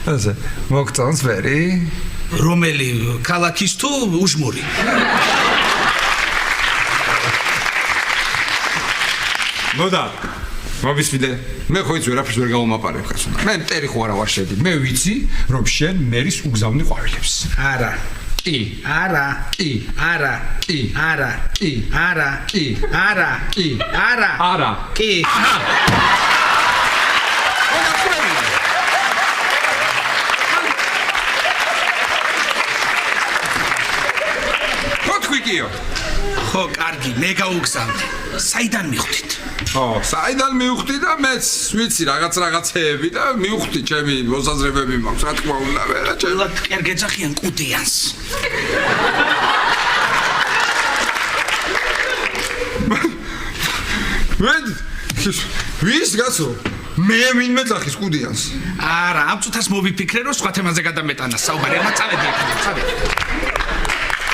ასე მოგწონს ვერი? რომელი ქალაქის თუ უჟმური? მოდა მოვისმიდე მე ხო იცი ვერაფერს ვერ გავამაპარებ ხას უნდა მე მტერი ხო არა ვარ შედი მე ვიცი რომ შენ მერის უგზავნი ყვავილებს არა კი არა კი არა კი არა კი არა კი არა კი არა არა კი ხო თქვიკიო ხო კარგი მე გაუგზავნე საიდან მიხვდით ო საიდან მივხვდი და მეც ვიცი რაღაცეები და მივხვდი ჩემი მოსაზრებები მაქვს რა თქმა უნდა ვერა ყველა კერგეძახიან კუდიანს ვის გასო მე ვინმე ძახის კუდიანს არა ამ წუთას მოვიფიქრე რომ სხვა თემაზე გადამეტანა საუბარი არ წავედი აქ წავედი